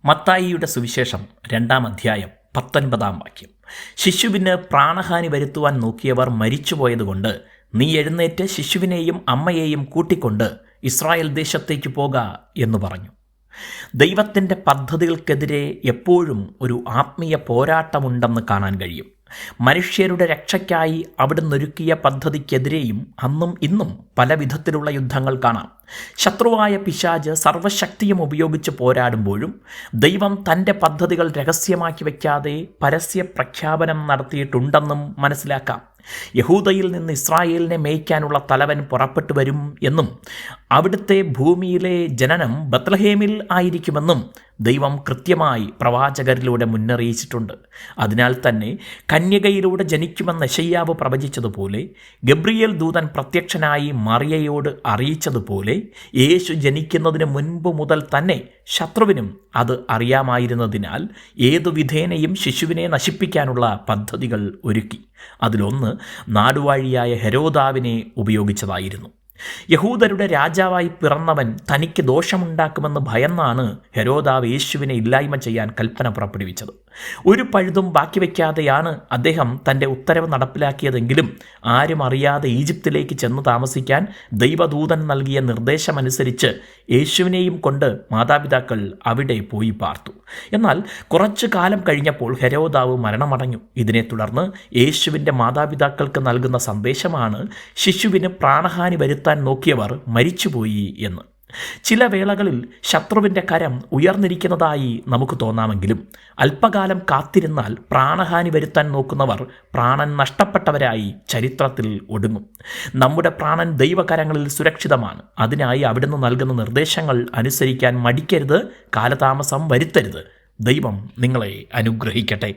മത്തായിയുടെ സുവിശേഷം 2-ാം അധ്യായം 19-ാം വാക്യം. ശിശുവിന് പ്രാണഹാനി വരുത്തുവാൻ നോക്കിയവർ മരിച്ചുപോയതുകൊണ്ട് നീ എഴുന്നേറ്റ് ശിശുവിനെയും അമ്മയെയും കൂട്ടിക്കൊണ്ട് ഇസ്രായേൽ ദേശത്തേക്ക് പോക എന്ന് പറഞ്ഞു. ദൈവത്തിൻ്റെ പദ്ധതികൾക്കെതിരെ എപ്പോഴും ഒരു ആത്മീയ പോരാട്ടമുണ്ടെന്ന് കാണാൻ കഴിയും. മനുഷ്യരുടെ രക്ഷയ്ക്കായി അവിടുന്ന് ഒരുക്കിയ പദ്ധതിക്കെതിരെയും അന്നും ഇന്നും പല വിധത്തിലുള്ള യുദ്ധങ്ങൾ കാണാം. ശത്രുവായ പിശാച് സർവശക്തിയും ഉപയോഗിച്ച് പോരാടുമ്പോഴും ദൈവം തൻ്റെ പദ്ധതികൾ രഹസ്യമാക്കി വയ്ക്കാതെ പരസ്യ പ്രഖ്യാപനം നടത്തിയിട്ടുണ്ടെന്നും മനസ്സിലാക്കാം. യഹൂദയിൽ നിന്ന് ഇസ്രായേലിനെ മേയ്ക്കാനുള്ള തലവൻ പുറപ്പെട്ടു വരും എന്നും അവിടുത്തെ ഭൂമിയിലെ ജനനം ബത്ലഹേമിൽ ആയിരിക്കുമെന്നും ദൈവം കൃത്യമായി പ്രവാചകരിലൂടെ മുന്നറിയിച്ചിട്ടുണ്ട്. അതിനാൽ തന്നെ കന്യകയിലൂടെ ജനിക്കുമെന്ന് യെശയ്യാവ് പ്രവചിച്ചതുപോലെ, ഗബ്രിയേൽ ദൂതൻ പ്രത്യക്ഷനായി മറിയയോട് അറിയിച്ചതുപോലെ, യേശു ജനിക്കുന്നതിന് മുൻപ് മുതൽ തന്നെ ശത്രുവിനും അത് അറിയാമായിരുന്നതിനാൽ ഏതു വിധേനയും ശിശുവിനെ നശിപ്പിക്കാനുള്ള പദ്ധതികൾ ഒരുക്കി. അതിലൊന്ന് നാടുവാഴിയായ ഹെരോദാവിനെ ഉപയോഗിച്ചതായിരുന്നു. യഹൂദരുടെ രാജാവായി പിറന്നവൻ തനിക്ക് ദോഷമുണ്ടാക്കുമെന്ന് ഭയന്നാണ് ഹെരോദാവ് യേശുവിനെ ഇല്ലായ്മ ചെയ്യാൻ കൽപ്പന പുറപ്പെടുവിച്ചത്. ഒരു പഴുതും ബാക്കി വയ്ക്കാതെയാണ് അദ്ദേഹം തൻ്റെ ഉത്തരവ് നടപ്പിലാക്കിയതെങ്കിലും ആരും അറിയാതെ ഈജിപ്തിലേക്ക് ചെന്ന് താമസിക്കാൻ ദൈവദൂതൻ നൽകിയ നിർദ്ദേശമനുസരിച്ച് യേശുവിനെയും കൊണ്ട് മാതാപിതാക്കൾ അവിടെ പോയി പാർത്തു. എന്നാൽ കുറച്ചു കാലം കഴിഞ്ഞപ്പോൾ ഹെരോദാവ് മരണമടഞ്ഞു. ഇതിനെ തുടർന്ന് യേശുവിൻ്റെ മാതാപിതാക്കൾക്ക് നൽകുന്ന സന്ദേശമാണ് ശിശുവിന് പ്രാണഹാനി വരുത്താൻ നോക്കിയവർ മരിച്ചുപോയി എന്ന്. ചില വേളകളിൽ ശത്രുവിൻ്റെ കരം ഉയർന്നിരിക്കുന്നതായി നമുക്ക് തോന്നാമെങ്കിലും അല്പകാലം കാത്തിരുന്നാൽ പ്രാണഹാനി വരുത്താൻ നോക്കുന്നവർ പ്രാണൻ നഷ്ടപ്പെട്ടവരായി ചരിത്രത്തിൽ ഒടുങ്ങും. നമ്മുടെ പ്രാണൻ ദൈവകരങ്ങളിൽ സുരക്ഷിതമാണ്. അതിനായി അവിടുന്ന് നൽകുന്ന നിർദ്ദേശങ്ങൾ അനുസരിക്കാൻ മടിക്കരുത്, കാലതാമസം വരുത്തരുത്. ദൈവം നിങ്ങളെ അനുഗ്രഹിക്കട്ടെ.